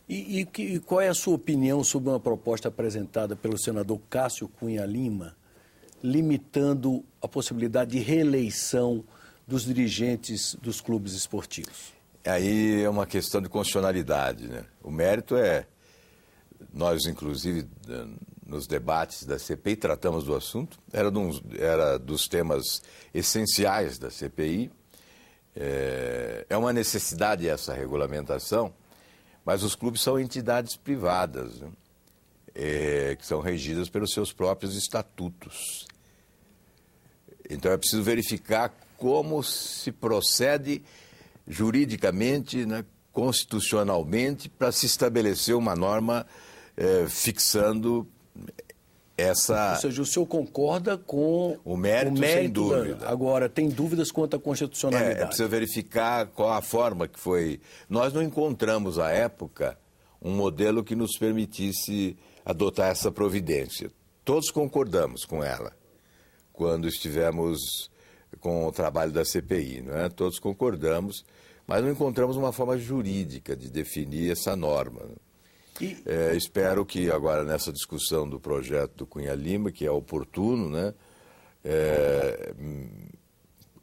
E qual é a sua opinião sobre uma proposta apresentada pelo senador Cássio Cunha Lima, limitando a possibilidade de reeleição dos dirigentes dos clubes esportivos? Aí é uma questão de constitucionalidade, né? O mérito é, nós inclusive nos debates da CPI tratamos do assunto, era dos temas essenciais da CPI, é uma necessidade essa regulamentação, mas os clubes são entidades privadas, né? Que são regidas pelos seus próprios estatutos. Então é preciso verificar como se procede juridicamente, né, constitucionalmente, para se estabelecer uma norma fixando essa... Ou seja, o senhor concorda com o mérito sem dúvida. Agora, tem dúvidas quanto à constitucionalidade? É preciso verificar qual a forma que foi... Nós não encontramos, à época, um modelo que nos permitisse adotar essa providência. Todos concordamos com ela, quando estivemos com o trabalho da CPI, não é? Todos concordamos, mas não encontramos uma forma jurídica de definir essa norma. Espero que agora nessa discussão do projeto do Cunha Lima, que é oportuno, né?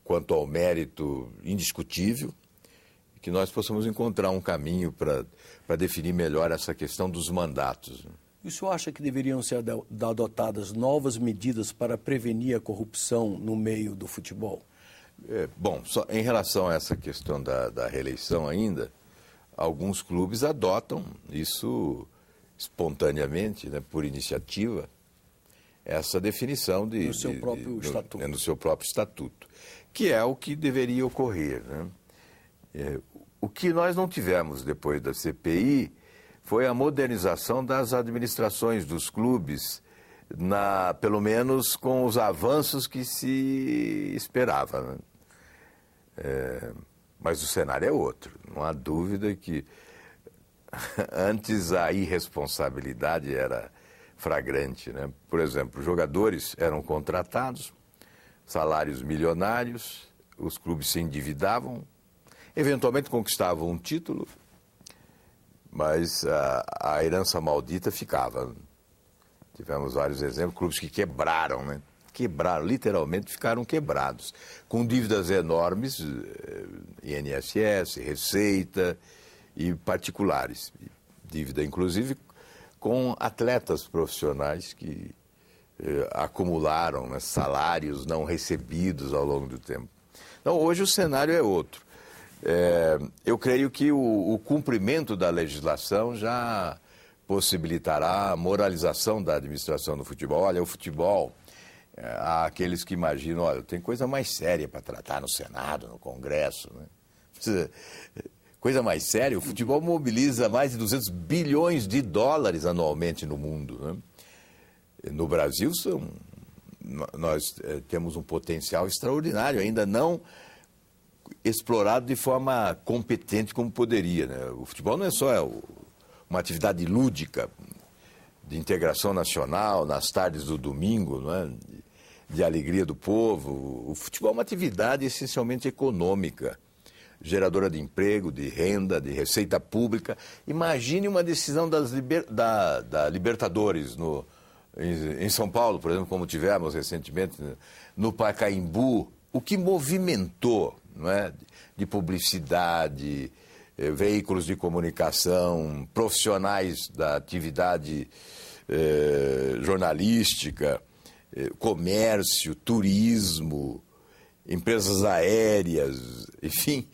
Quanto ao mérito indiscutível, que nós possamos encontrar um caminho para definir melhor essa questão dos mandatos. E o senhor acha que deveriam ser adotadas novas medidas para prevenir a corrupção no meio do futebol? Bom, só em relação a essa questão da reeleição ainda, alguns clubes adotam isso espontaneamente, né, por iniciativa, essa definição no seu próprio estatuto. No seu próprio estatuto, que é o que deveria ocorrer, né? O que nós não tivemos depois da CPI foi a modernização das administrações dos clubes, pelo menos com os avanços que se esperava, né? Mas o cenário é outro. Não há dúvida que antes a irresponsabilidade era flagrante, né? Por exemplo, jogadores eram contratados, salários milionários, os clubes se endividavam, eventualmente conquistavam um título, mas a herança maldita ficava. Tivemos vários exemplos, clubes que quebraram, né? Quebraram, literalmente ficaram quebrados, com dívidas enormes, INSS, Receita e particulares. Dívida, inclusive, com atletas profissionais que acumularam, né, salários não recebidos ao longo do tempo. Então, hoje o cenário é outro. Eu creio que o cumprimento da legislação já possibilitará a moralização da administração do futebol. Olha, o futebol, há aqueles que imaginam, olha, tem coisa mais séria para tratar no Senado, no Congresso, né? Coisa mais séria, o futebol mobiliza mais de 200 bilhões de dólares anualmente no mundo, né? No Brasil, nós temos um potencial extraordinário, ainda não explorado de forma competente como poderia, né? O futebol não é só uma atividade lúdica, de integração nacional, nas tardes do domingo, não é? De alegria do povo. O futebol é uma atividade essencialmente econômica, geradora de emprego, de renda, de receita pública. Imagine uma decisão da Libertadores em São Paulo, por exemplo, como tivemos recentemente no Pacaembu, o que movimentou, não é? De publicidade, veículos de comunicação, profissionais da atividade jornalística, comércio, turismo, empresas aéreas, enfim,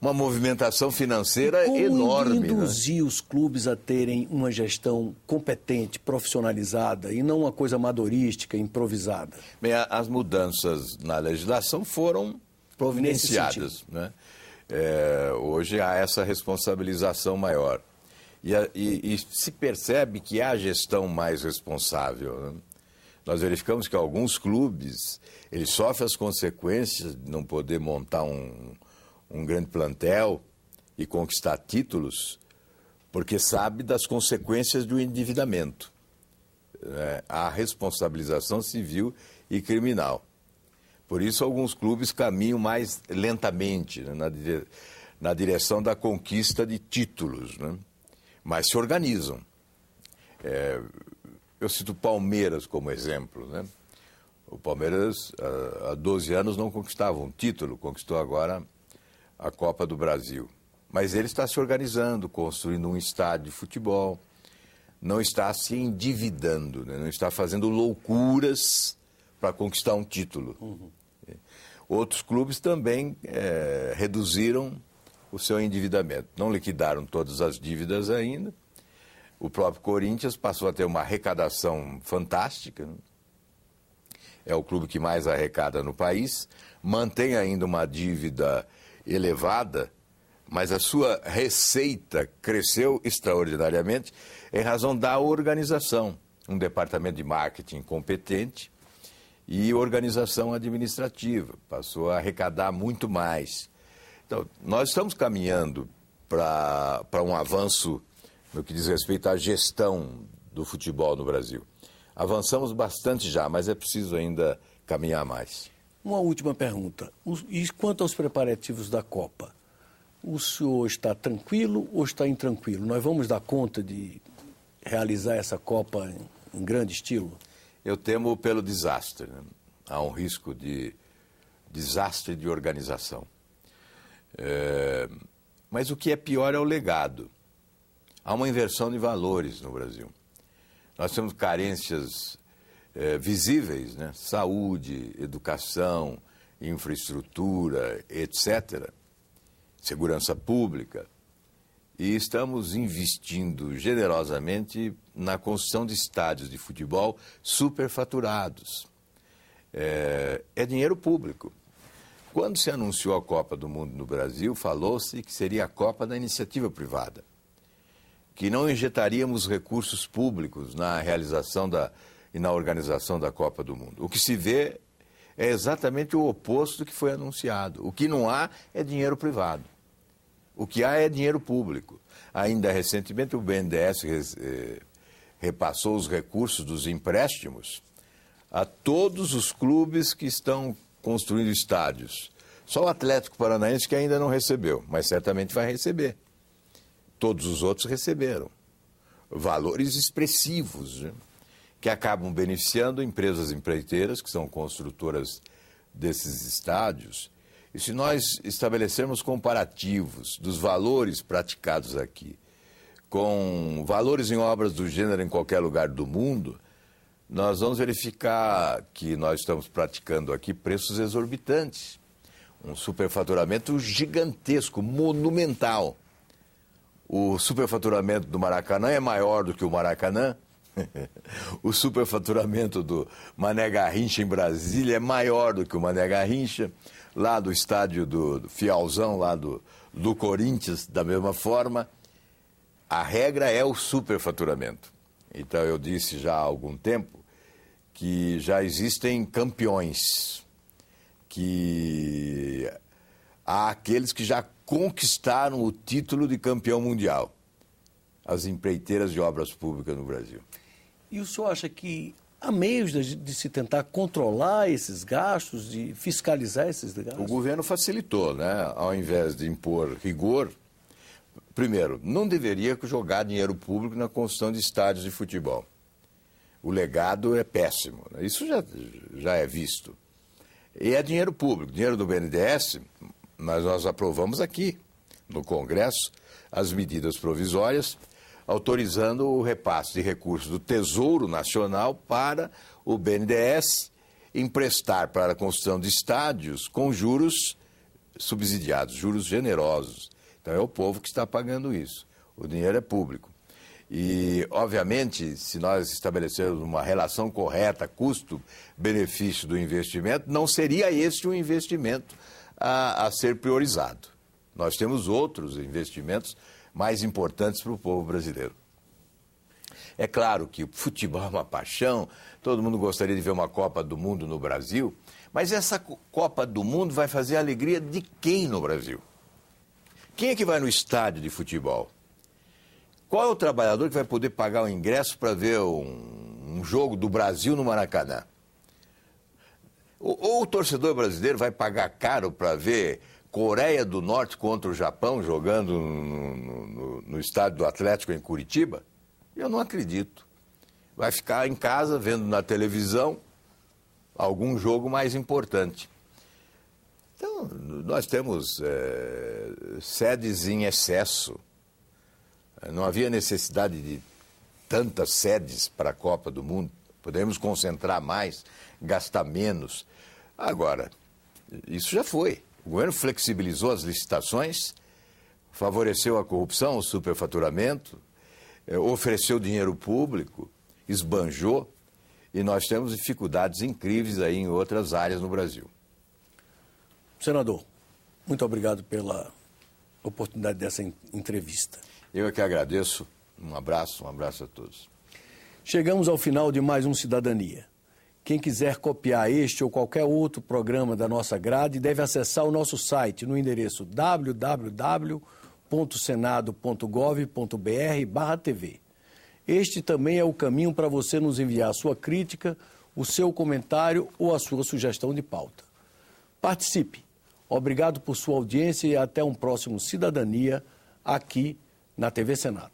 uma movimentação financeira enorme. Como induzir, né, os clubes a terem uma gestão competente, profissionalizada e não uma coisa amadorística, improvisada? Bem, as mudanças na legislação foram providenciadas, né? Hoje há essa responsabilização maior. E se percebe que há gestão mais responsável, né? Nós verificamos que alguns clubes, eles sofrem as consequências de não poder montar um grande plantel e conquistar títulos, porque sabe das consequências do endividamento. A responsabilização civil e criminal. Por isso, alguns clubes caminham mais lentamente, né, na direção da conquista de títulos, né? mas se organizam. Eu cito o Palmeiras como exemplo, né? O Palmeiras, há 12 anos, não conquistava um título, conquistou agora a Copa do Brasil. Mas ele está se organizando, construindo um estádio de futebol, não está se endividando, né? Não está fazendo loucuras para conquistar um título. Outros clubes também reduziram o seu endividamento. Não liquidaram todas as dívidas ainda. O próprio Corinthians passou a ter uma arrecadação fantástica, né? É o clube que mais arrecada no país, mantém ainda uma dívida elevada, mas a sua receita cresceu extraordinariamente em razão da organização. Um departamento de marketing competente e organização administrativa. Passou a arrecadar muito mais. Então, nós estamos caminhando para um avanço no que diz respeito à gestão do futebol no Brasil. Avançamos bastante já, mas é preciso ainda caminhar mais. Uma última pergunta. E quanto aos preparativos da Copa? O senhor está tranquilo ou está intranquilo? Nós vamos dar conta de realizar essa Copa em grande estilo? Eu temo pelo desastre, né? Há um risco de desastre de organização. Mas o que é pior é o legado. Há uma inversão de valores no Brasil. Nós temos carências visíveis, né? Saúde, educação, infraestrutura, etc., segurança pública, e estamos investindo generosamente na construção de estádios de futebol superfaturados. É dinheiro público. Quando se anunciou a Copa do Mundo no Brasil, falou-se que seria a Copa da iniciativa privada, que não injetaríamos recursos públicos na realização e na organização da Copa do Mundo. O que se vê é exatamente o oposto do que foi anunciado. O que não há é dinheiro privado. O que há é dinheiro público. Ainda recentemente o BNDES repassou os recursos dos empréstimos a todos os clubes que estão construindo estádios. Só o Atlético Paranaense que ainda não recebeu, mas certamente vai receber. Todos os outros receberam valores expressivos, né, que acabam beneficiando empresas empreiteiras, que são construtoras desses estádios. E se nós estabelecermos comparativos dos valores praticados aqui com valores em obras do gênero em qualquer lugar do mundo, nós vamos verificar que nós estamos praticando aqui preços exorbitantes. Um superfaturamento gigantesco, monumental. O superfaturamento do Maracanã é maior do que o Maracanã. O superfaturamento do Mané Garrincha em Brasília é maior do que o Mané Garrincha. Lá do estádio do Fialzão, lá do Corinthians, da mesma forma. A regra é o superfaturamento. Então eu disse já há algum tempo que já existem campeões, que há aqueles que já conquistaram o título de campeão mundial, as empreiteiras de obras públicas no Brasil. E o senhor acha que há meios de se tentar controlar esses gastos, de fiscalizar esses gastos? O governo facilitou, né? Ao invés de impor rigor, primeiro, não deveria jogar dinheiro público na construção de estádios de futebol. O legado é péssimo, né? Isso já é visto. E é dinheiro público, dinheiro do BNDES. Mas nós aprovamos aqui, no Congresso, as medidas provisórias, autorizando o repasse de recursos do Tesouro Nacional para o BNDES emprestar para a construção de estádios com juros subsidiados, juros generosos. Então é o povo que está pagando isso. O dinheiro é público. E, obviamente, se nós estabelecermos uma relação correta, custo-benefício do investimento, não seria este um investimento a ser priorizado. Nós temos outros investimentos mais importantes para o povo brasileiro. É claro que o futebol é uma paixão, todo mundo gostaria de ver uma Copa do Mundo no Brasil, mas essa Copa do Mundo vai fazer a alegria de quem no Brasil? Quem é que vai no estádio de futebol? Qual é o trabalhador que vai poder pagar o ingresso para ver um jogo do Brasil no Maracanã? Ou o torcedor brasileiro vai pagar caro para ver Coreia do Norte contra o Japão, jogando no estádio do Atlético em Curitiba? Eu não acredito. Vai ficar em casa vendo na televisão algum jogo mais importante. Então, nós temos sedes em excesso. Não havia necessidade de tantas sedes para a Copa do Mundo. Podemos concentrar mais, gastar menos. Agora, isso já foi. O governo flexibilizou as licitações, favoreceu a corrupção, o superfaturamento, ofereceu dinheiro público, esbanjou, e nós temos dificuldades incríveis aí em outras áreas no Brasil. Senador, muito obrigado pela oportunidade dessa entrevista. Eu é que agradeço. Um abraço a todos. Chegamos ao final de mais um Cidadania. Quem quiser copiar este ou qualquer outro programa da nossa grade deve acessar o nosso site no endereço www.senado.gov.br/TV. Este também é o caminho para você nos enviar a sua crítica, o seu comentário ou a sua sugestão de pauta. Participe. Obrigado por sua audiência e até um próximo Cidadania aqui na TV Senado.